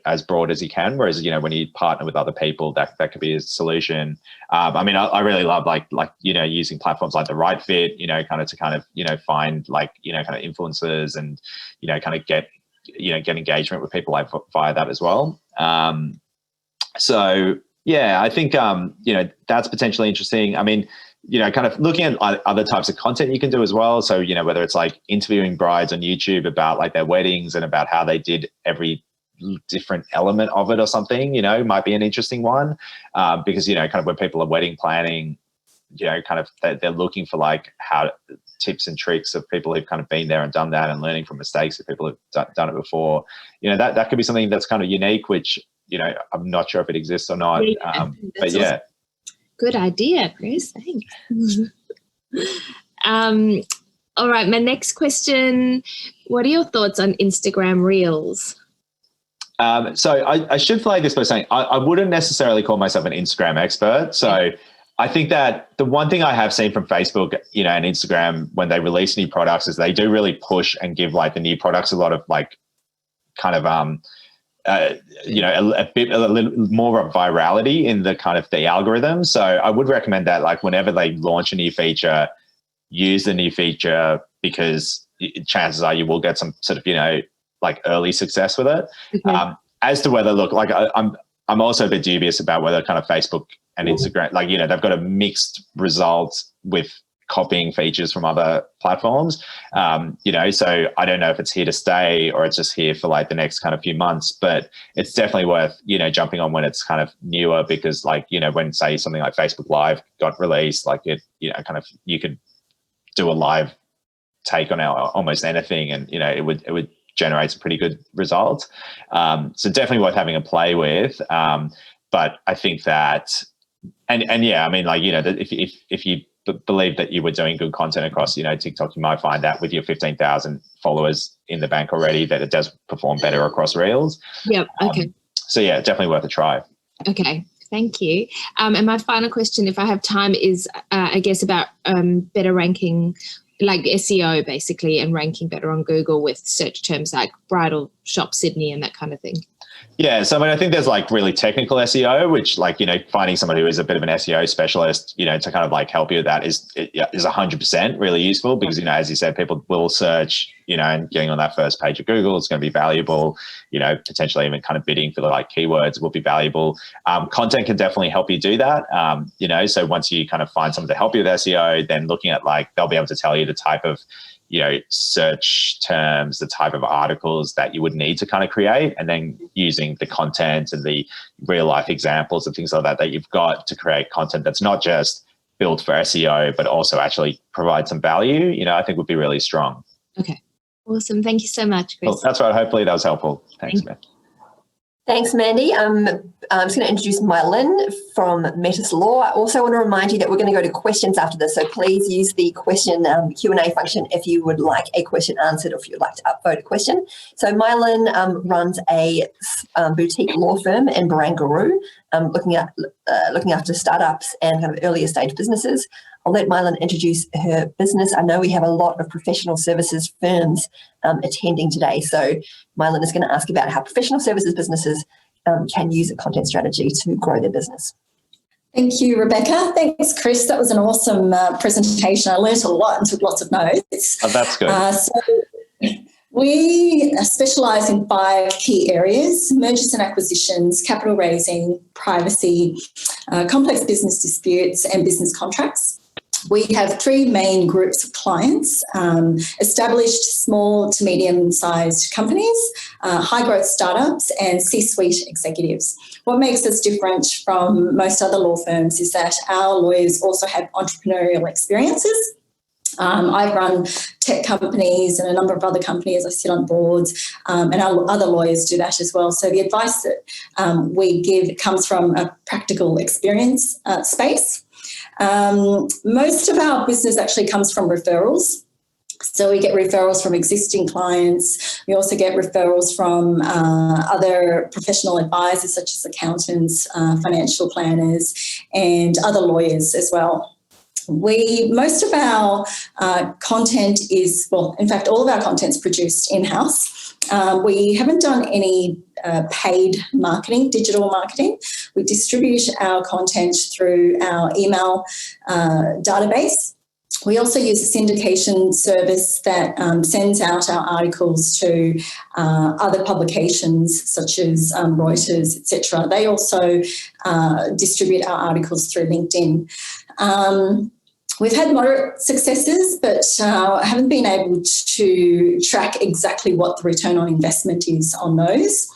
[SPEAKER 2] as broad as you can. Whereas, when you partner with other people, that could be a solution. I mean, I really love like, using platforms like the Right Fit, kind of to kind of, find like, kind of influencers and, kind of get engagement with people like via that as well. So yeah, I think, that's potentially interesting. I mean, kind of looking at other types of content you can do as well. So, whether it's like interviewing brides on YouTube about like their weddings and about how they did every different element of it or something, might be an interesting one. Because, kind of when people are wedding planning, kind of they're looking for like tips and tricks of people who've kind of been there and done that, and learning from mistakes of people who've done it before. That could be something that's kind of unique, which, I'm not sure if it exists or not. But yeah.
[SPEAKER 4] Good idea, Chris. Thanks. All right, my next question, what are your thoughts on Instagram Reels?
[SPEAKER 2] So I should flag this by saying I wouldn't necessarily call myself an Instagram expert. So I think that the one thing I have seen from Facebook, and Instagram when they release new products is they do really push and give like the new products a lot of like kind of a little more of virality in the kind of the algorithm. So I would recommend that like whenever they launch a new feature, use the new feature because chances are you will get some sort of like early success with it.
[SPEAKER 4] Okay.
[SPEAKER 2] As to whether I'm also a bit dubious about whether kind of Facebook and Instagram they've got a mixed result with copying features from other platforms. So I don't know if it's here to stay or it's just here for like the next kind of few months, but it's definitely worth jumping on when it's kind of newer because when say something like Facebook Live got released, like it kind of you could do a live take on almost anything and it would generate some pretty good results. So definitely worth having a play with. But I think that and yeah, I mean if you believe that you were doing good content across TikTok, you might find that with your 15,000 followers in the bank already that it does perform better across Reels.
[SPEAKER 4] Yep. Okay.
[SPEAKER 2] So yeah, definitely worth a try.
[SPEAKER 4] Okay. Thank you. And my final question, if I have time, is I guess about better ranking, like SEO basically, and ranking better on Google with search terms like bridal shop Sydney and that kind of thing.
[SPEAKER 2] Yeah, so I mean, I think there's like really technical SEO, which finding someone who is a bit of an SEO specialist, to kind of like help you with that is 100% really useful because, as you said, people will search, and getting on that first page of Google is going to be valuable, potentially even kind of bidding for the like keywords will be valuable. Content can definitely help you do that. So once you kind of find someone to help you with SEO, then looking at they'll be able to tell you the type of search terms, the type of articles that you would need to kind of create, and then using the content and the real life examples and things like that you've got to create content that's not just built for SEO, but also actually provide some value, I think would be really strong.
[SPEAKER 4] Okay. Awesome. Thank you so much, Chris.
[SPEAKER 2] Well, that's right. Hopefully that was helpful. Thanks, man.
[SPEAKER 1] Thanks, Mandy. I'm just going to introduce Mylin from Metis Law. I also want to remind you that we're going to go to questions after this, so please use the question Q&A function if you would like a question answered or if you'd like to upvote a question. So Mylin runs a boutique law firm in Barangaroo, looking after startups and kind of earlier stage businesses. I'll let Mylin introduce her business. I know we have a lot of professional services firms attending today. So Mylin is going to ask about how professional services businesses can use a content strategy to grow their business.
[SPEAKER 5] Thank you, Rebecca. Thanks, Chris. That was an awesome presentation. I learnt a lot and took lots of notes.
[SPEAKER 2] Oh, that's good.
[SPEAKER 5] So we specialise in 5 key areas: mergers and acquisitions, capital raising, privacy, complex business disputes, and business contracts. We have 3 main groups of clients: established small to medium-sized companies, high-growth startups, and C-suite executives. What makes us different from most other law firms is that our lawyers also have entrepreneurial experiences. I've run tech companies and a number of other companies. I sit on boards, and our other lawyers do that as well. So the advice that we give comes from a practical experience space. Most of our business actually comes from referrals. So we get referrals from existing clients. We also get referrals from other professional advisors such as accountants, financial planners, and other lawyers as well. Most of our content is, in fact, all of our content is produced in-house. We haven't done any paid marketing, digital marketing. We distribute our content through our email database. We also use a syndication service that sends out our articles to other publications such as Reuters, etc. They also distribute our articles through LinkedIn. We've had moderate successes, but haven't been able to track exactly what the return on investment is on those.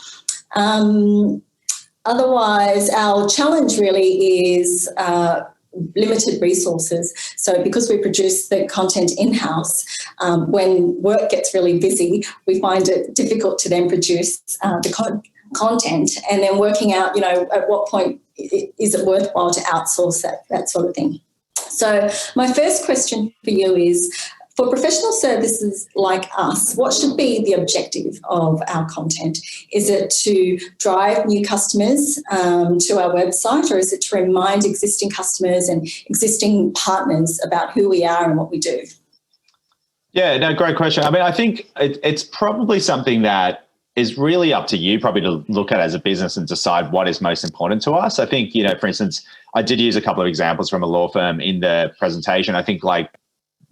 [SPEAKER 5] Otherwise, our challenge really is limited resources. So because we produce the content in-house, when work gets really busy, we find it difficult to then produce the content and then working out, at what point is it worthwhile to outsource that sort of thing. So my first question for you is, For professional services like us, what should be the objective of our content? Is it to drive new customers to our website, or is it to remind existing customers and existing partners about who we are and what we do?
[SPEAKER 2] Yeah, no, great question. I mean, I think it's probably something that is really up to you probably to look at as a business and decide what is most important to us. I think, for instance, I did use a couple of examples from a law firm in the presentation. I think like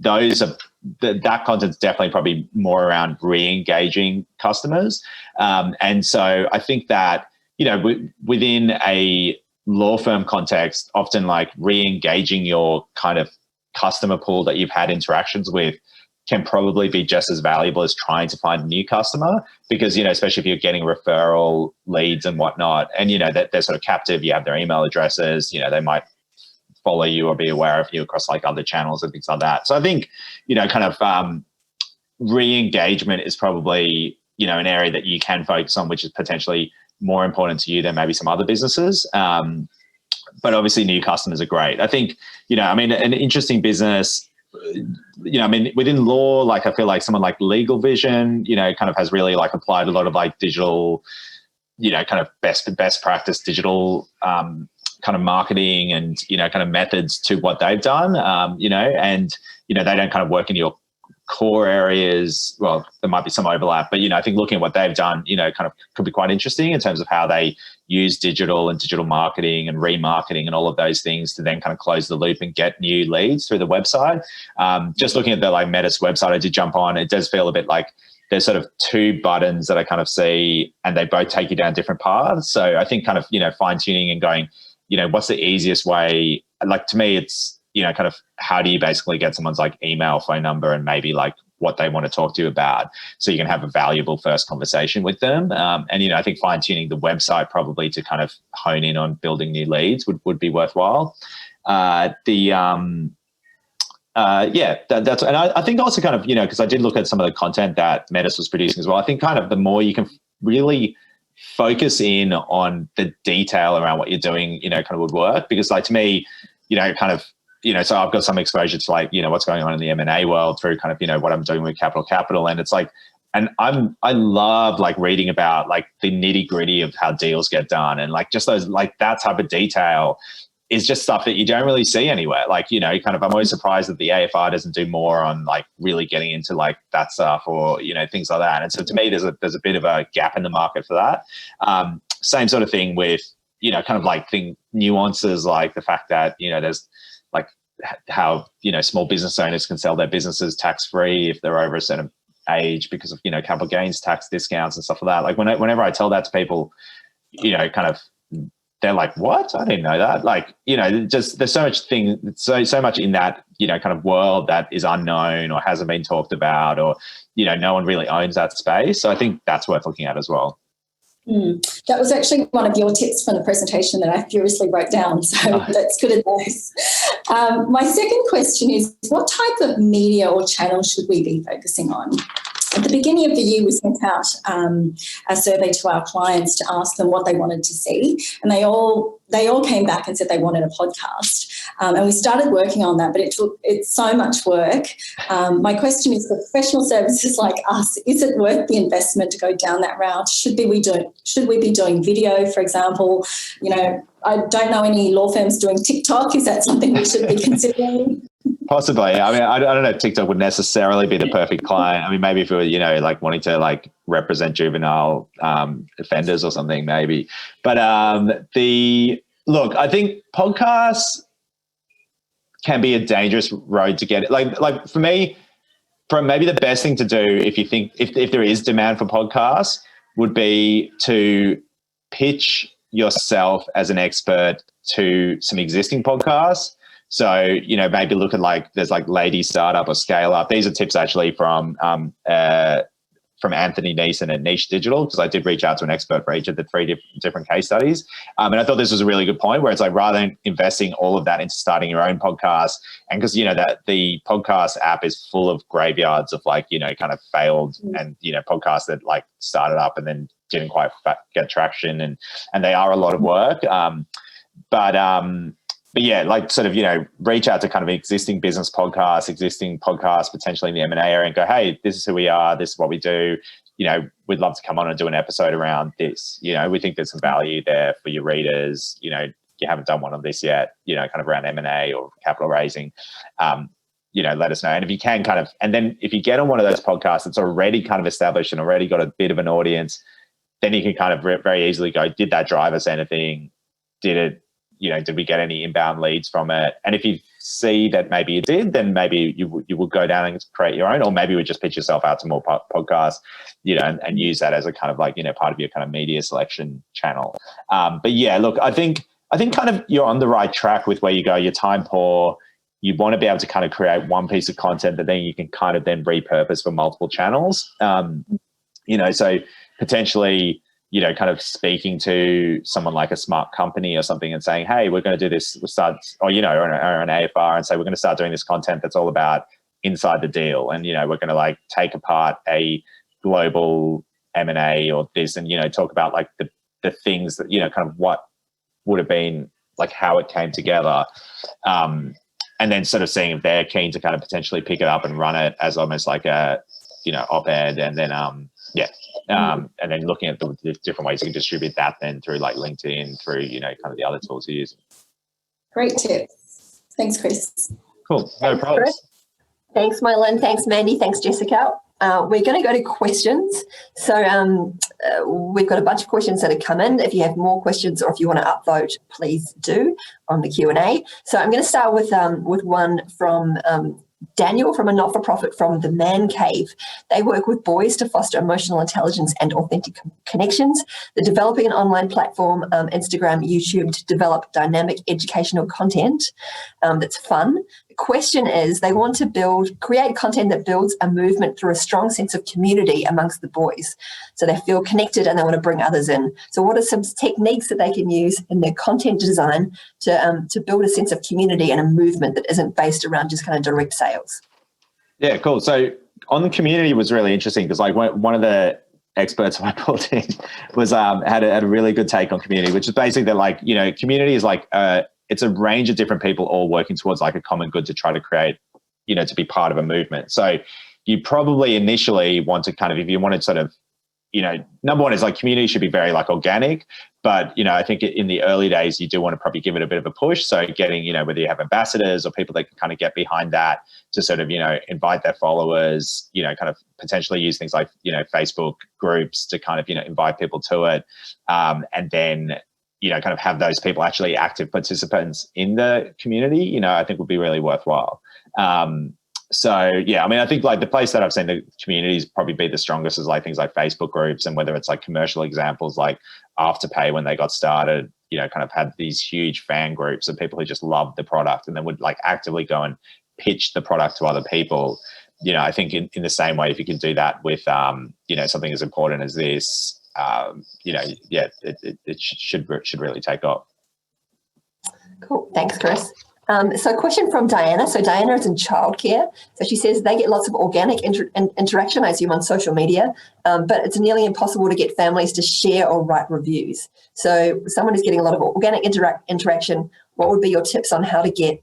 [SPEAKER 2] that content's definitely probably more around re-engaging customers. And so I think that, within a law firm context, often like re-engaging your kind of customer pool that you've had interactions with can probably be just as valuable as trying to find a new customer, because, especially if you're getting referral leads and whatnot, and, that they're sort of captive, you have their email addresses, they might follow you or be aware of you across like other channels and things like that. So I think, re-engagement is probably, an area that you can focus on, which is potentially more important to you than maybe some other businesses. But obviously new customers are great. I think, an interesting business, within law, like I feel like someone like Legal Vision, kind of has really like applied a lot of like digital, kind of best practice digital kind of marketing and, kind of methods to what they've done, and, they don't kind of work in your core areas. Well, there might be some overlap, but, I think looking at what they've done, kind of could be quite interesting in terms of how they use digital and digital marketing and remarketing and all of those things to then kind of close the loop and get new leads through the website. Just looking at the like Metis website, I did jump on. It does feel a bit like there's sort of two buttons that I kind of see, and they both take you down different paths. So I think kind of, fine tuning and going, what's the easiest way? Like to me, it's, kind of how do you basically get someone's like email, phone number, and maybe like what they want to talk to you about, so you can have a valuable first conversation with them. And, I think fine tuning the website probably to kind of hone in on building new leads would be worthwhile. That's, and I think also kind of, because I did look at some of the content that Metis was producing as well. I think kind of the more you can really focus in on the detail around what you're doing, kind of would work, because like to me, kind of, so I've got some exposure to like, what's going on in the M&A world through kind of, what I'm doing with Capital. And it's like, and I love like reading about like the nitty gritty of how deals get done. And like, just those, like that type of detail is just stuff that you don't really see anywhere. Like, kind of, I'm always surprised that the AFR doesn't do more on like really getting into like that stuff or, things like that. And so to me, there's a bit of a gap in the market for that. Same sort of thing with, kind of like nuances, like the fact that, there's like how, small business owners can sell their businesses tax-free if they're over a certain age because of, capital gains tax discounts and stuff like that. Like whenever I tell that to people, kind of, they're like, what? I didn't know that. Like, just there's so much in that, kind of world that is unknown or hasn't been talked about, or, no one really owns that space. So I think that's worth looking at as well.
[SPEAKER 5] That was actually one of your tips from the presentation that I furiously wrote down. So that's good advice. My second question is, what type of media or channel should we be focusing on? At the beginning of the year, we sent out a survey to our clients to ask them what they wanted to see, and they all came back and said they wanted a podcast. And we started working on that, but it's so much work. My question is, for professional services like us, is it worth the investment to go down that route? Should we be doing video, for example? I don't know any law firms doing TikTok. Is that something we should be considering?
[SPEAKER 2] Possibly. I mean, I don't know if TikTok would necessarily be the perfect client. I mean, maybe if we were, like wanting to like represent juvenile offenders or something, maybe. But look, I think podcasts can be a dangerous road to get it. Like for me, maybe the best thing to do if you think if there is demand for podcasts would be to pitch yourself as an expert to some existing podcasts. So, maybe look at like, there's like Lady Startup or Scale Up. These are tips actually from Anthony Neeson at Niche Digital, because I did reach out to an expert for each of the three different case studies. And I thought this was a really good point, where it's like, rather than investing all of that into starting your own podcast, and because, that the podcast app is full of graveyards of like, kind of failed and, podcasts that like started up and then didn't quite get traction. And they are a lot of work. yeah, like sort of, reach out to kind of existing podcasts, potentially in the M&A area, and go, hey, this is who we are. This is what we do. We'd love to come on and do an episode around this. We think there's some value there for your readers. You haven't done one on this yet, kind of around M&A or capital raising. Let us know. And if you can and then if you get on one of those podcasts that's already kind of established and already got a bit of an audience, then you can kind of very easily go, did that drive us anything? Did we get any inbound leads from it? And if you see that maybe it did, then maybe you will go down and create your own, or maybe you would just pitch yourself out to more podcasts, and use that as a kind of like, part of your kind of media selection channel. But yeah, look, I think kind of you're on the right track with where you go. You're time poor. You want to be able to kind of create one piece of content that then you can kind of then repurpose for multiple channels. So potentially, kind of speaking to someone like a smart company or something and saying, hey, we're going to do this, we'll start, or an AFR, and say, we're going to start doing this content that's all about inside the deal. And, we're going to like take apart a global M&A or this, and, talk about like the things that, kind of what would have been like how it came together. And then sort of seeing if they're keen to kind of potentially pick it up and run it as almost like a, op-ed, and then, and then looking at the different ways you can distribute that then through like LinkedIn, through, kind of the other tools you use.
[SPEAKER 5] Great tips. Thanks, Chris.
[SPEAKER 2] Cool. No problem.
[SPEAKER 1] Thanks, Mylan. Thanks, Mandy. Thanks, Jessica. We're going to go to questions. So we've got a bunch of questions that have come in. If you have more questions or if you want to upvote, please do on the Q&A. So I'm going to start with one from Daniel from a not-for-profit from the Man Cave. They work with boys to foster emotional intelligence and authentic connections. They're developing an online platform, Instagram, YouTube, to develop dynamic educational content that's fun. The question is, they want to create content that builds a movement through a strong sense of community amongst the boys. So they feel connected and they want to bring others in. So what are some techniques that they can use in their content design to build a sense of community and a movement that isn't based around just kind of direct sales?
[SPEAKER 2] Yeah, cool. So on the community was really interesting because like one of the experts I pulled in was had a really good take on community, which is basically that like, community is like it's a range of different people all working towards like a common good to try to create, to be part of a movement. So you probably initially want to kind of, if you want to sort of, number one is like community should be very like organic, but, I think in the early days, you do want to probably give it a bit of a push. So getting, whether you have ambassadors or people that can kind of get behind that to sort of, invite their followers, kind of potentially use things like, Facebook groups to kind of, invite people to it. And then, kind of have those people actually active participants in the community, I think would be really worthwhile. So, yeah, I mean, I think like the place that I've seen the communities probably be the strongest is like things like Facebook groups, and whether it's like commercial examples like Afterpay when they got started, kind of had these huge fan groups of people who just loved the product and then would like actively go and pitch the product to other people. I think in the same way, if you can do that with, something as important as this, it should really take off.
[SPEAKER 1] Cool. Thanks, Chris. So a question from Diana. So Diana is in childcare. So she says they get lots of organic interaction, I assume, on social media, but it's nearly impossible to get families to share or write reviews. So someone is getting a lot of organic interaction. What would be your tips on how to get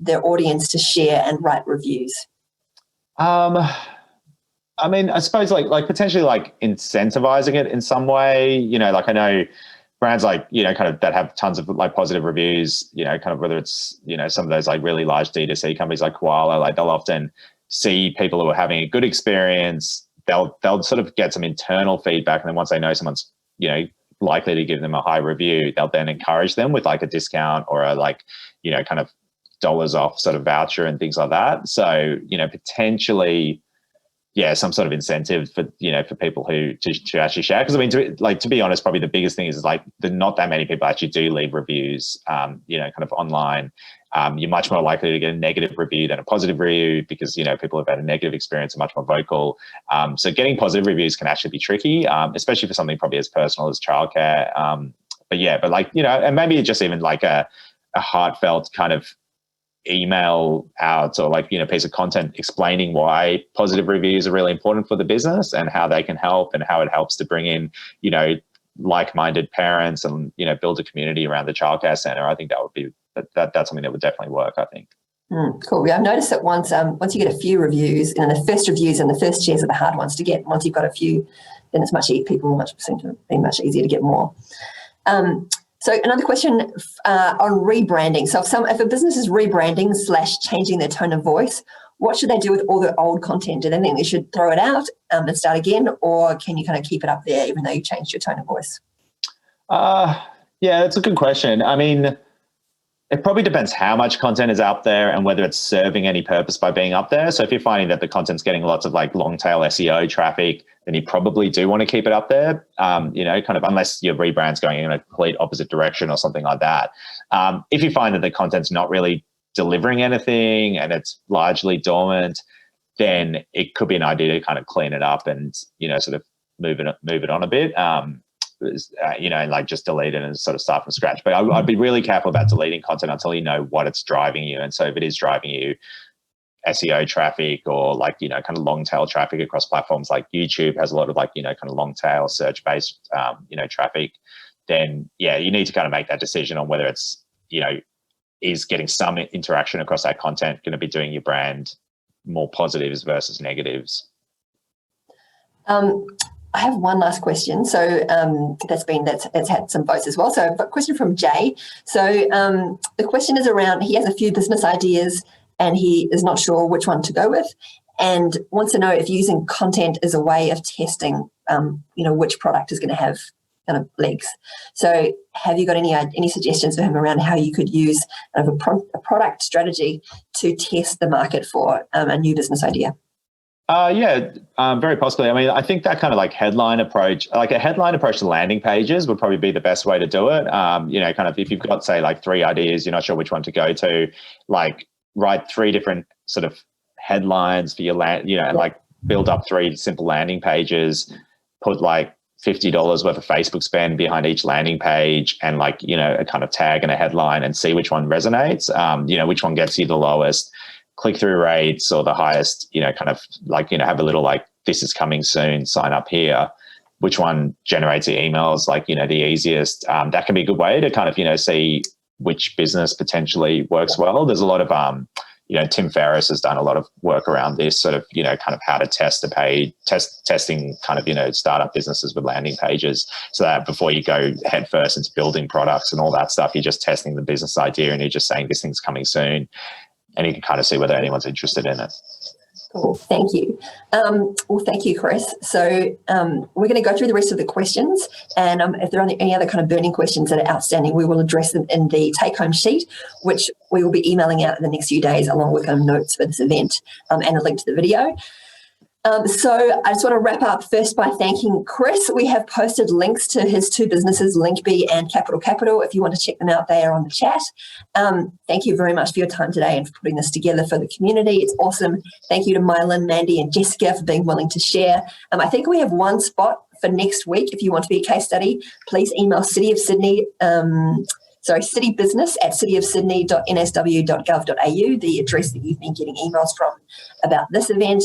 [SPEAKER 1] their audience to share and write reviews?
[SPEAKER 2] I mean, I suppose like potentially like incentivizing it in some way, like I know brands like, kind of that have tons of like positive reviews, kind of whether it's, some of those like really large D2C companies like Koala, like they'll often see people who are having a good experience. They'll sort of get some internal feedback. And then once they know someone's, likely to give them a high review, they'll then encourage them with like a discount or a like, kind of dollars off sort of voucher and things like that. So, potentially, yeah, some sort of incentive for, for people who to actually share. Because I mean, to be honest, probably the biggest thing is like not that many people actually do leave reviews, kind of online. You're much more likely to get a negative review than a positive review because, people who've had a negative experience are much more vocal. So getting positive reviews can actually be tricky, especially for something probably as personal as childcare. But like, and maybe just even like a heartfelt kind of email out or like, piece of content explaining why positive reviews are really important for the business and how they can help and how it helps to bring in, like-minded parents and, build a community around the childcare center. I think that would be that's something that would definitely work, I think.
[SPEAKER 1] Cool. Yeah, I've noticed that once you get a few reviews, and the first reviews and the first shares are the hard ones to get. Once you've got a few, then it's people seem to be much easier to get more. So another question on rebranding. So if a business is rebranding / changing their tone of voice, what should they do with all their old content? Do they think they should throw it out and start again, or can you kind of keep it up there even though you changed your tone of voice?
[SPEAKER 2] Yeah, that's a good question. I mean, it probably depends how much content is out there and whether it's serving any purpose by being up there. So if you're finding that the content's getting lots of like long tail SEO traffic, then you probably do want to keep it up there, kind of unless your rebrand's going in a complete opposite direction or something like that. If you find that the content's not really delivering anything and it's largely dormant, then it could be an idea to kind of clean it up and, sort of move it on a bit. And like just delete it and sort of start from scratch. But I'd be really careful about deleting content until you know what it's driving you. And so if it is driving you SEO traffic or like, kind of long tail traffic across platforms like YouTube has a lot of like, kind of long tail search based, traffic, then yeah, you need to kind of make that decision on whether it's, is getting some interaction across that content going to be doing your brand more positives versus negatives.
[SPEAKER 1] I have one last question. So it's had some votes as well. So I've got a question from Jay. So the question is around, he has a few business ideas and he is not sure which one to go with and wants to know if using content is a way of testing, which product is going to have kind of legs. So have you got any suggestions for him around how you could use a product strategy to test the market for a new business idea?
[SPEAKER 2] Very possibly. I mean, I think that kind of like headline approach, like a headline approach to landing pages would probably be the best way to do it. Kind of if you've got, say, like 3 ideas, you're not sure which one to go to, like write 3 different sort of headlines for your land, and like build up 3 simple landing pages, put like $50 worth of Facebook spend behind each landing page and like, a kind of tag and a headline and see which one resonates, which one gets you the lowest click-through rates or the highest, kind of like, have a little like, this is coming soon, sign up here, which one generates the emails, like, the easiest. That can be a good way to kind of, see which business potentially works well. There's a lot of, Tim Ferriss has done a lot of work around this sort of, kind of how to test testing kind of, startup businesses with landing pages so that before you go head first into building products and all that stuff, you're just testing the business idea and you're just saying this thing's coming soon. And you can kind of see whether anyone's interested in it.
[SPEAKER 1] Cool. Thank you. Well, thank you, Chris. So we're going to go through the rest of the questions. And if there are any other kind of burning questions that are outstanding, we will address them in the take-home sheet, which we will be emailing out in the next few days along with notes for this event and a link to the video. So I just want to wrap up first by thanking Chris. We have posted links to his 2 businesses, Linkbee and Capital. If you want to check them out, they are on the chat. Thank you very much for your time today and for putting this together for the community. It's awesome. Thank you to Mylin, Mandy and Jessica for being willing to share. I think we have one spot for next week. If you want to be a case study, please email City of Sydney, citybusiness@cityofsydney.nsw.gov.au, the address that you've been getting emails from about this event.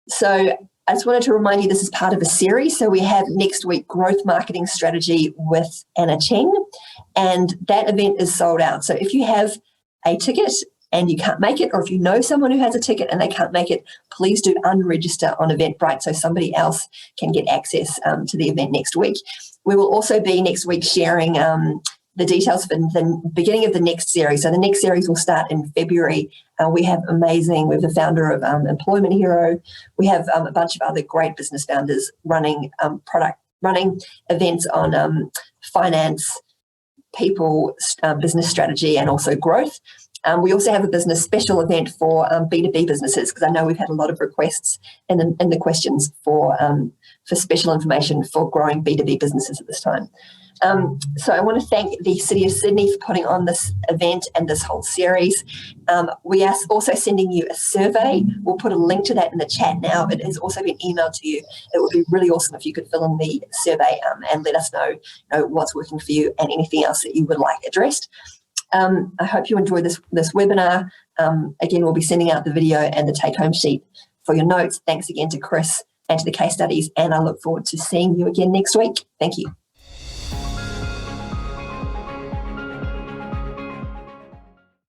[SPEAKER 1] So I just wanted to remind you this is part of a series. So we have next week growth marketing strategy with Anna Cheng, and that event is sold out. So if you have a ticket and you can't make it, or if you know someone who has a ticket and they can't make it, please do unregister on Eventbrite so somebody else can get access to the event next week. We will also be next week sharing the details for the beginning of the next series. So the next series will start in February. We have the founder of Employment Hero. We have a bunch of other great business founders running events on finance, people, business strategy, and also growth. We also have a business special event for B2B businesses, because I know we've had a lot of requests in the questions for special information for growing B2B businesses at this time. So I want to thank the City of Sydney for putting on this event and this whole series. We are also sending you a survey. We'll put a link to that in the chat now. It has also been emailed to you. It would be really awesome if you could fill in the survey and let us know what's working for you and anything else that you would like addressed. I hope you enjoyed this webinar. Again, we'll be sending out the video and the take-home sheet for your notes. Thanks again to Chris and to the case studies, and I look forward to seeing you again next week. Thank you.